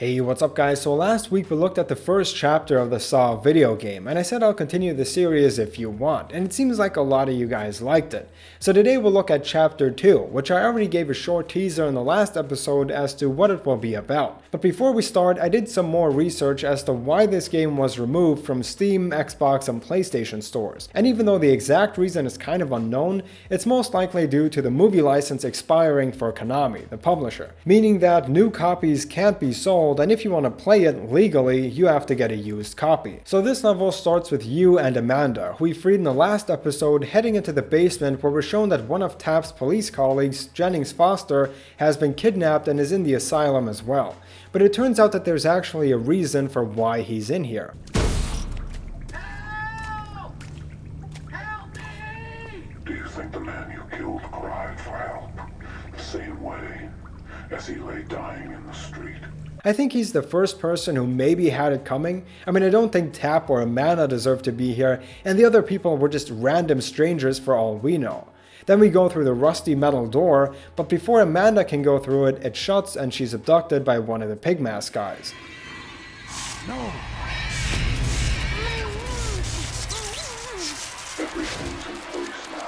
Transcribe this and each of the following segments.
Hey, what's up guys? So last week we looked at the first chapter of the Saw video game, and I said I'll continue the series if you want, and it seems like a lot of you guys liked it. So today we'll look at chapter 2, which I already gave a short teaser in the last episode as to what it will be about. But before we start, I did some more research as to why this game was removed from Steam, Xbox, and PlayStation stores. And even though the exact reason is kind of unknown, it's most likely due to the movie license expiring for Konami, the publisher, meaning that new copies can't be sold, and if you want to play it legally, you have to get a used copy. So this level starts with you and Amanda, who we freed in the last episode, heading into the basement where we're shown that one of Tapp's police colleagues, Jennnings Foster, has been kidnapped and is in the asylum as well. But it turns out that there's actually a reason for why he's in here. Help! Help me! Do you think the man you killed cried for help the same way as he lay dying in the street? I think he's the first person who maybe had it coming. I mean, I don't think Tapp or Amanda deserve to be here, and the other people were just random strangers for all we know. Then we go through the rusty metal door, but before Amanda can go through it, it shuts and she's abducted by one of the pig mask guys. No. Everything's in place now.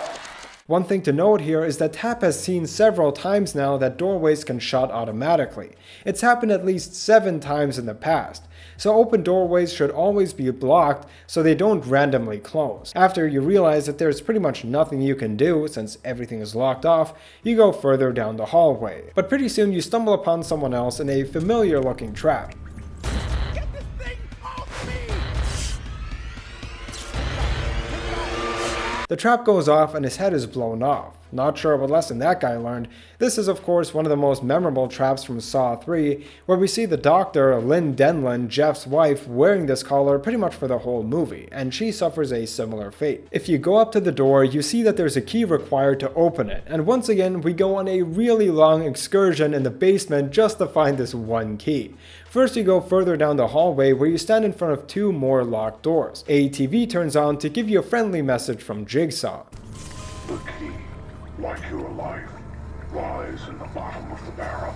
One thing to note here is that Tapp has seen several times now that doorways can shut automatically. It's happened at least 7 times in the past. So open doorways should always be blocked so they don't randomly close. After you realize that there's pretty much nothing you can do since everything is locked off, you go further down the hallway. But pretty soon you stumble upon someone else in a familiar looking trap. Get this thing off me! The trap goes off and his head is blown off. Not sure what lesson that guy learned. This is of course one of the most memorable traps from Saw 3, where we see the doctor, Lynn Denlin, Jeff's wife, wearing this collar pretty much for the whole movie, and she suffers a similar fate. If you go up to the door, you see that there's a key required to open it, and once again we go on a really long excursion in the basement just to find this one key. First you go further down the hallway where you stand in front of 2 more locked doors. A TV turns on to give you a friendly message from Jigsaw. The key, like your life, lies in the bottom of the barrel.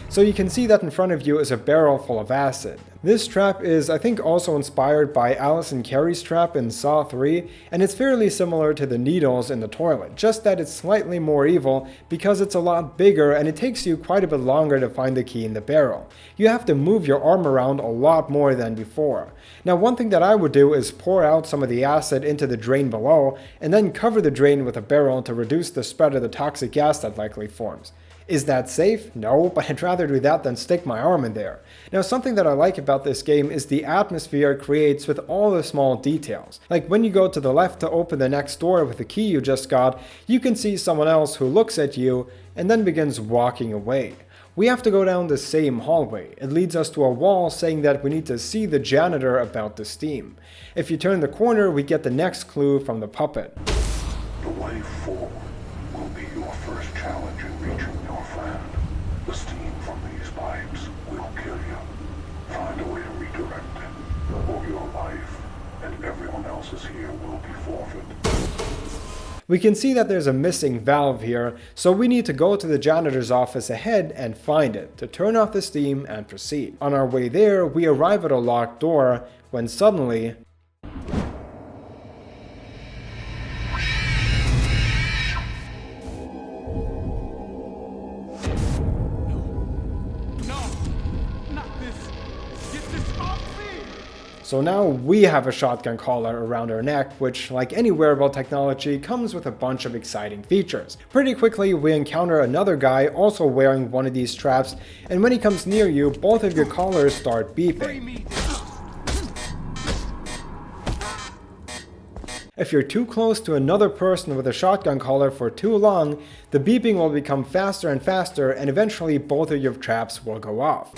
So you can see that in front of you is a barrel full of acid. This trap is, I think, also inspired by Allison Carey's trap in Saw 3, and it's fairly similar to the needles in the toilet, just that it's slightly more evil because it's a lot bigger and it takes you quite a bit longer to find the key in the barrel. You have to move your arm around a lot more than before. Now one thing that I would do is pour out some of the acid into the drain below, and then cover the drain with a barrel to reduce the spread of the toxic gas that likely forms. Is that safe? No, but I'd rather do that than stick my arm in there. Now something that I like about this game is the atmosphere it creates with all the small details. Like when you go to the left to open the next door with the key you just got, you can see someone else who looks at you and then begins walking away. We have to go down the same hallway. It leads us to a wall saying that we need to see the janitor about the steam. If you turn the corner, we get the next clue from the puppet. The way forward will be your first challenge in reaching your friend. The steam from these pipes will kill you. Find a way to redirect it, or your life and everyone else's here will be forfeit. We can see that there's a missing valve here, so we need to go to the janitor's office ahead and find it, to turn off the steam and proceed. On our way there, we arrive at a locked door, when suddenly... So now we have a shotgun collar around our neck, which, like any wearable technology, comes with a bunch of exciting features. Pretty quickly, we encounter another guy also wearing one of these straps, and when he comes near you, both of your collars start beeping. If you're too close to another person with a shotgun collar for too long, the beeping will become faster and faster, and eventually both of your traps will go off.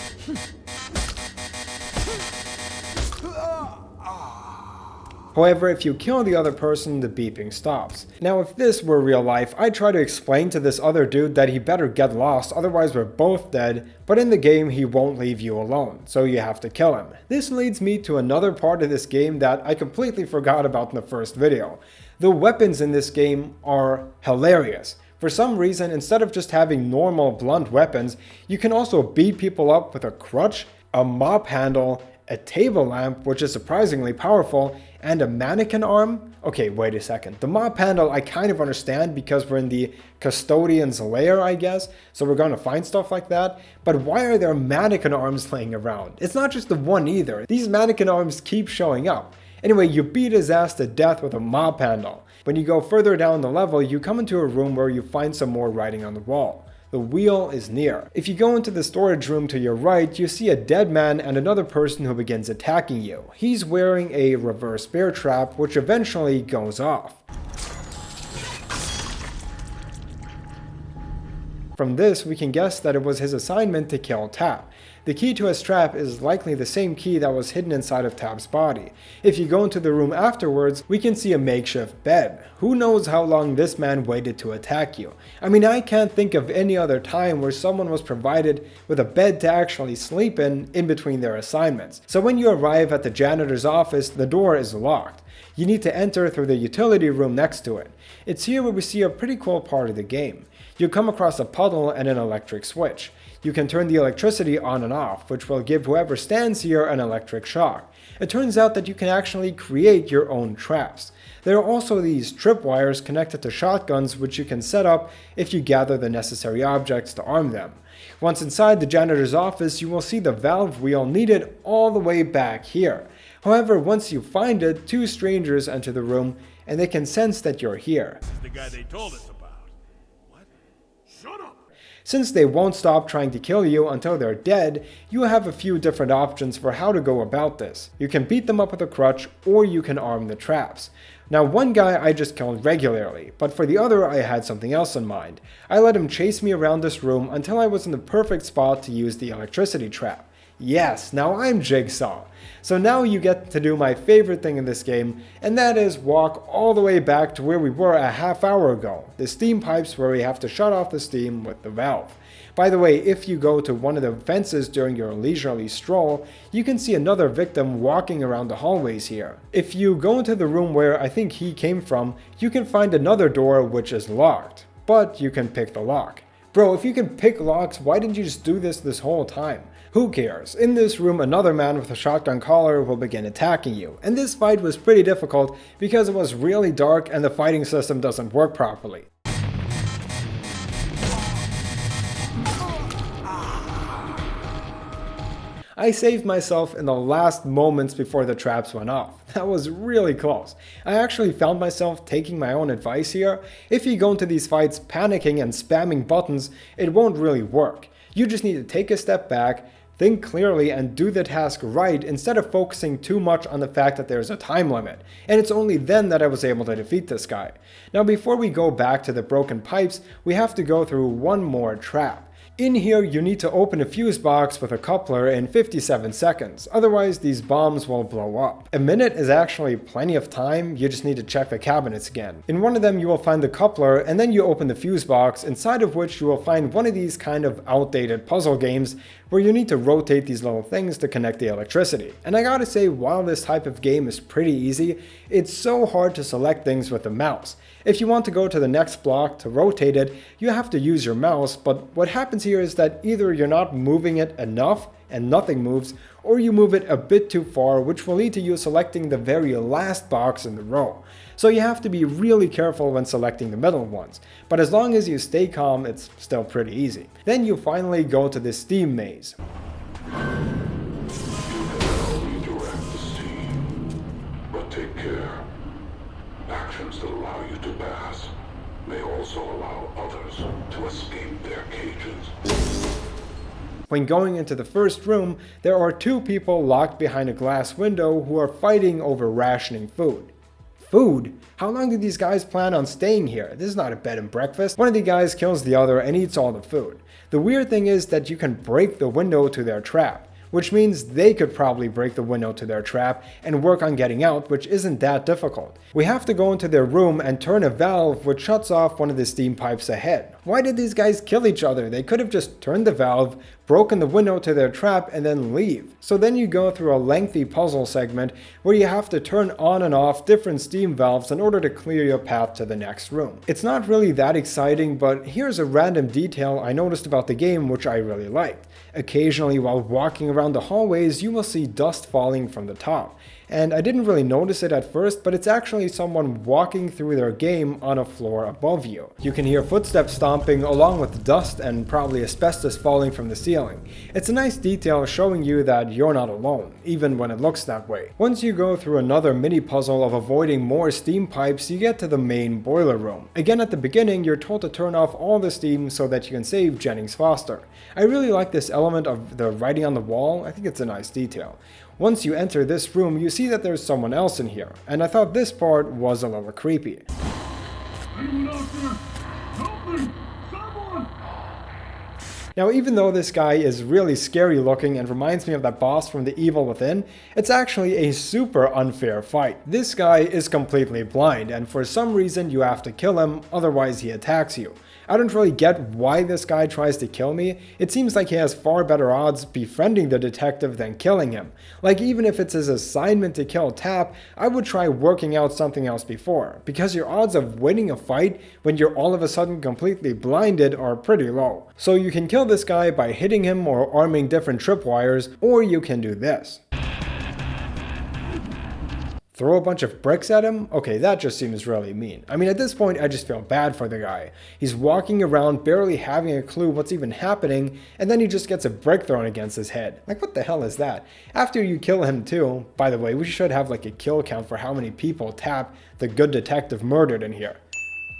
However, if you kill the other person, the beeping stops. Now if this were real life, I'd try to explain to this other dude that he better get lost, otherwise we're both dead, but in the game he won't leave you alone, so you have to kill him. This leads me to another part of this game that I completely forgot about in the first video. The weapons in this game are hilarious. For some reason, instead of just having normal blunt weapons, you can also beat people up with a crutch, a mop handle, a table lamp, which is surprisingly powerful, and a mannequin arm? Okay, wait a second. The mop handle I kind of understand because we're in the custodian's lair, I guess, so we're gonna find stuff like that. But why are there mannequin arms laying around? It's not just the one either. These mannequin arms keep showing up. Anyway, you beat his ass to death with a mop handle. When you go further down the level, you come into a room where you find some more writing on the wall. The wheel is near. If you go into the storage room to your right, you see a dead man and another person who begins attacking you. He's wearing a reverse bear trap, which eventually goes off. From this, we can guess that it was his assignment to kill Tapp. The key to his trap is likely the same key that was hidden inside of Tapp's body. If you go into the room afterwards, we can see a makeshift bed. Who knows how long this man waited to attack you? I mean, I can't think of any other time where someone was provided with a bed to actually sleep in between their assignments. So when you arrive at the janitor's office, the door is locked. You need to enter through the utility room next to it. It's here where we see a pretty cool part of the game. You come across a puddle and an electric switch. You can turn the electricity on and off, which will give whoever stands here an electric shock. It turns out that you can actually create your own traps. There are also these tripwires connected to shotguns which you can set up if you gather the necessary objects to arm them. Once inside the janitor's office, you will see the valve wheel needed all the way back here. However, once you find it, two strangers enter the room and they can sense that you're here. This is the guy they told us about. What? Shut up! Since they won't stop trying to kill you until they're dead, you have a few different options for how to go about this. You can beat them up with a crutch, or you can arm the traps. Now, one guy I just killed regularly, but for the other I had something else in mind. I let him chase me around this room until I was in the perfect spot to use the electricity trap. Yes, now I'm Jigsaw. So now you get to do my favorite thing in this game, and that is walk all the way back to where we were a half hour ago, the steam pipes where we have to shut off the steam with the valve. By the way, if you go to one of the fences during your leisurely stroll, you can see another victim walking around the hallways here. If you go into the room where I think he came from, you can find another door which is locked, but you can pick the lock. Bro, if you can pick locks, why didn't you just do this whole time? Who cares? In this room, another man with a shotgun collar will begin attacking you, and this fight was pretty difficult because it was really dark and the fighting system doesn't work properly. I saved myself in the last moments before the traps went off. That was really close. I actually found myself taking my own advice here. If you go into these fights panicking and spamming buttons, it won't really work. You just need to take a step back, think clearly, and do the task right instead of focusing too much on the fact that there's a time limit. And it's only then that I was able to defeat this guy. Now before we go back to the broken pipes, we have to go through one more trap. In here, you need to open a fuse box with a coupler in 57 seconds, otherwise these bombs will blow up. A minute is actually plenty of time, you just need to check the cabinets again. In one of them you will find the coupler, and then you open the fuse box, inside of which you will find one of these kind of outdated puzzle games where you need to rotate these little things to connect the electricity. And I gotta say, while this type of game is pretty easy, it's so hard to select things with the mouse. If you want to go to the next block to rotate it, you have to use your mouse, but what happens here is that either you're not moving it enough and nothing moves, or you move it a bit too far, which will lead to you selecting the very last box in the row. So you have to be really careful when selecting the middle ones, but as long as you stay calm, it's still pretty easy. Then you finally go to the steam maze. Redirect the steam, but take care. Actions that allow you to pass may also allow others to escape their cages. When going into the first room, there are two people locked behind a glass window who are fighting over rationing food. Food? How long do these guys plan on staying here? This is not a bed and breakfast. One of the guys kills the other and eats all the food. The weird thing is that you can break the window to their trap, which means they could probably break the window to their trap and work on getting out, which isn't that difficult. We have to go into their room and turn a valve which shuts off one of the steam pipes ahead. Why did these guys kill each other? They could have just turned the valve, broken the window to their trap, and then leave. So then you go through a lengthy puzzle segment where you have to turn on and off different steam valves in order to clear your path to the next room. It's not really that exciting, but here's a random detail I noticed about the game which I really liked. Occasionally while walking around the hallways, you will see dust falling from the top. And I didn't really notice it at first, but it's actually someone walking through their game on a floor above you. You can hear footsteps stomping along with dust and probably asbestos falling from the ceiling. It's a nice detail showing you that you're not alone, even when it looks that way. Once you go through another mini puzzle of avoiding more steam pipes, you get to the main boiler room. Again, at the beginning, you're told to turn off all the steam so that you can save Jennnings Foster. I really like this element of the writing on the wall. I think it's a nice detail. Once you enter this room, you see that there's someone else in here, and I thought this part was a little creepy. Anyone out there? Help me! Someone! Now, even though this guy is really scary looking and reminds me of that boss from The Evil Within, it's actually a super unfair fight. This guy is completely blind, and for some reason you have to kill him, otherwise he attacks you. I don't really get why this guy tries to kill me. It seems like he has far better odds befriending the detective than killing him. Like, even if it's his assignment to kill Tapp, I would try working out something else before, because your odds of winning a fight when you're all of a sudden completely blinded are pretty low. So you can kill this guy by hitting him or arming different tripwires, or you can do this. Throw a bunch of bricks at him? Okay, that just seems really mean. I mean, at this point, I just feel bad for the guy. He's walking around barely having a clue what's even happening, and then he just gets a brick thrown against his head. Like, what the hell is that? After you kill him too, by the way, we should have like a kill count for how many people Tapp, the good detective, murdered in here.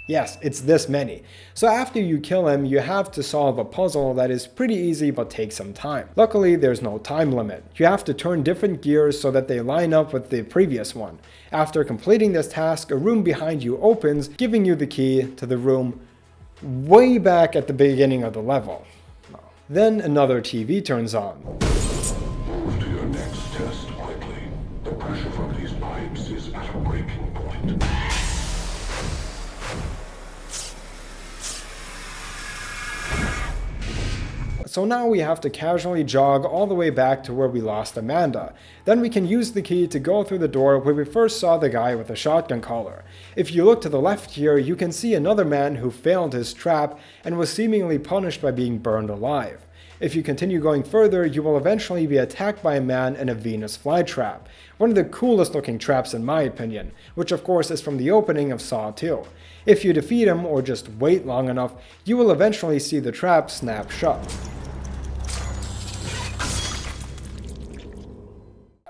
Yes, it's this many. So after you kill him, you have to solve a puzzle that is pretty easy but takes some time. Luckily, there's no time limit. You have to turn different gears so that they line up with the previous one. After completing this task, a room behind you opens, giving you the key to the room way back at the beginning of the level. Then another TV turns on. Move to your next test quickly. The pressure from these pipes is at a breaking point. So now we have to casually jog all the way back to where we lost Amanda. Then we can use the key to go through the door where we first saw the guy with the shotgun collar. If you look to the left here, you can see another man who failed his trap and was seemingly punished by being burned alive. If you continue going further, you will eventually be attacked by a man in a Venus flytrap. One of the coolest looking traps in my opinion, which of course is from the opening of Saw 2. If you defeat him or just wait long enough, you will eventually see the trap snap shut.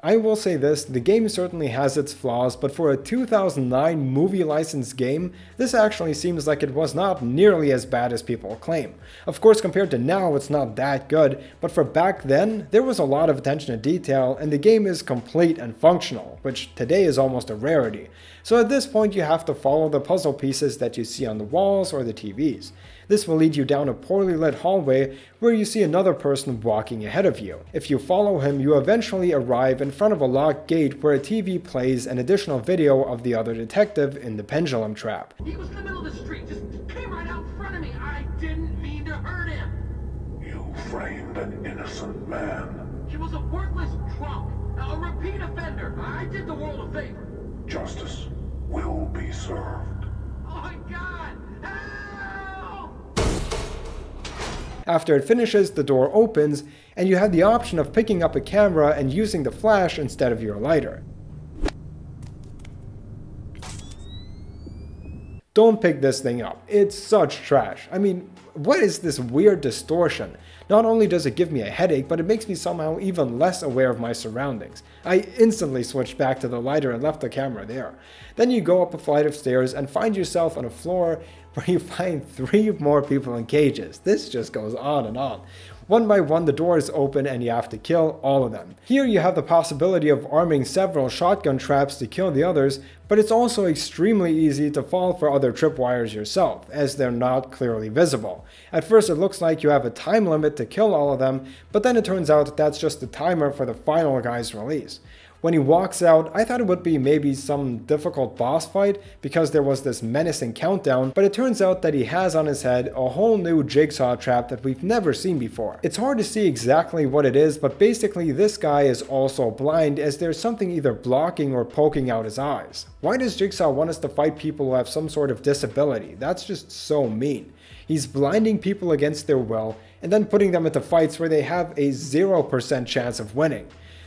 I will say this, the game certainly has its flaws, but for a 2009 movie licensed game, this actually seems like it was not nearly as bad as people claim. Of course, compared to now, it's not that good, but for back then, there was a lot of attention to detail, and the game is complete and functional, which today is almost a rarity. So at this point, you have to follow the puzzle pieces that you see on the walls or the TVs. This will lead you down a poorly lit hallway where you see another person walking ahead of you. If you follow him, you eventually arrive in front of a locked gate where a TV plays an additional video of the other detective in the Pendulum trap. He was in the middle of the street, just came right out in front of me. I didn't mean to hurt him. You framed an innocent man. He was a worthless drunk, a repeat offender. I did the world a favor. Justice will be served. Oh my God! Help! After it finishes, the door opens, and you have the option of picking up a camera and using the flash instead of your lighter. Don't pick this thing up. It's such trash. I mean, what is this weird distortion? Not only does it give me a headache, but it makes me somehow even less aware of my surroundings. I instantly switched back to the lighter and left the camera there. Then you go up a flight of stairs and find yourself on a floor where you find 3 more people in cages. This just goes on and on. One by one, the doors open and you have to kill all of them. Here you have the possibility of arming several shotgun traps to kill the others, but it's also extremely easy to fall for other tripwires yourself, as they're not clearly visible. At first it looks like you have a time limit to kill all of them, but then it turns out that that's just the timer for the final guy's release. When he walks out, I thought it would be maybe some difficult boss fight because there was this menacing countdown, but it turns out that he has on his head a whole new jigsaw trap that we've never seen before. It's hard to see exactly what it is, but basically this guy is also blind as there's something either blocking or poking out his eyes. Why does Jigsaw want us to fight people who have some sort of disability? That's just so mean. He's blinding people against their will and then putting them into fights where they have a 0% chance of winning.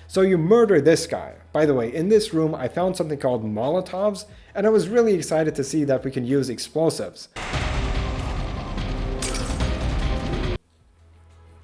So you murder this guy. By the way, in this room I found something called Molotovs, and I was really excited to see that we can use explosives.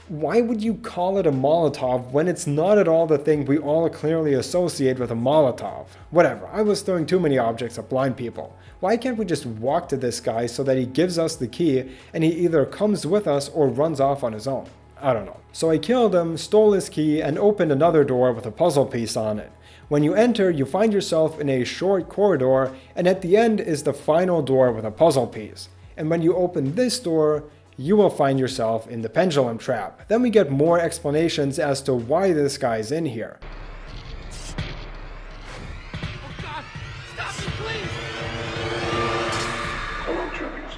Why would you call it a Molotov when it's not at all the thing we all clearly associate with a Molotov? Whatever, I was throwing too many objects at blind people. Why can't we just walk to this guy so that he gives us the key and he either comes with us or runs off on his own? I don't know. So I killed him, stole his key, and opened another door with a puzzle piece on it. When you enter, you find yourself in a short corridor, and at the end is the final door with a puzzle piece. And when you open this door, you will find yourself in the Pendulum trap. Then we get more explanations as to why this guy's in here. Oh God! Stop me, please! Hello, Jennings.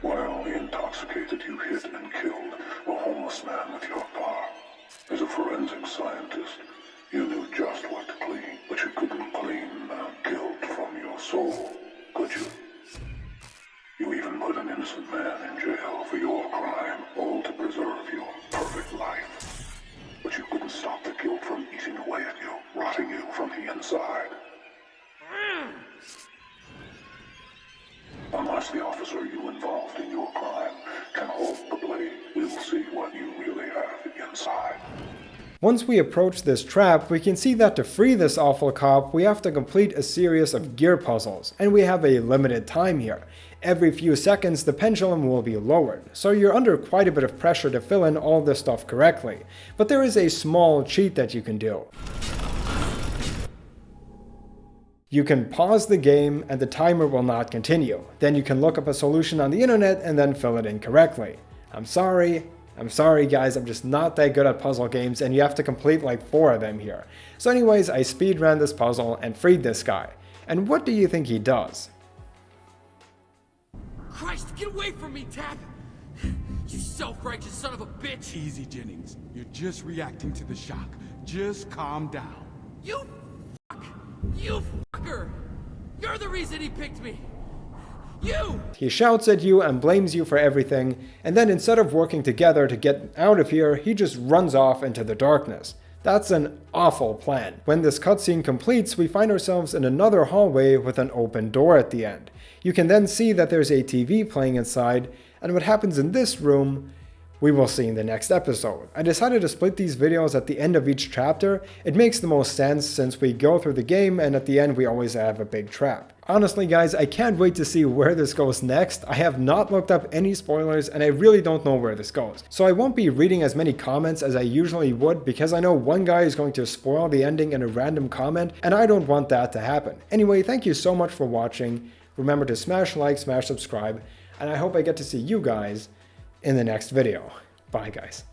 While intoxicated, you hit and killed a homeless man with your car. As a forensic scientist, you knew just what to clean, but you couldn't clean guilt from your soul, could you? You even put an innocent man in jail for your crime, all to preserve your perfect life. But you couldn't stop the guilt from eating away at you, rotting you from the inside. Unless the officer you involved in your crime can hold the blade, we will see what you really have inside. Once we approach this trap, we can see that to free this awful cop, we have to complete a series of gear puzzles, and we have a limited time here. Every few seconds, the pendulum will be lowered, so you're under quite a bit of pressure to fill in all this stuff correctly. But there is a small cheat that you can do. You can pause the game and the timer will not continue. Then you can look up a solution on the internet and then fill it in correctly. I'm sorry guys, I'm just not that good at puzzle games and you have to complete like 4 of them here. So anyways, I speedran this puzzle and freed this guy. And what do you think he does? Christ, get away from me, Tapp! You self-righteous son of a bitch! Easy, Jennings. You're just reacting to the shock. Just calm down. You fuck! You fucker! You're the reason he picked me! You! He shouts at you and blames you for everything, and then instead of working together to get out of here, he just runs off into the darkness. That's an awful plan. When this cutscene completes, we find ourselves in another hallway with an open door at the end. You can then see that there's a TV playing inside, and what happens in this room, we will see in the next episode. I decided to split these videos at the end of each chapter. It makes the most sense since we go through the game and at the end we always have a big trap. Honestly guys, I can't wait to see where this goes next. I have not looked up any spoilers and I really don't know where this goes. So I won't be reading as many comments as I usually would because I know one guy is going to spoil the ending in a random comment and I don't want that to happen. Anyway, thank you so much for watching. Remember to smash like, smash subscribe, and I hope I get to see you guys in the next video. Bye guys.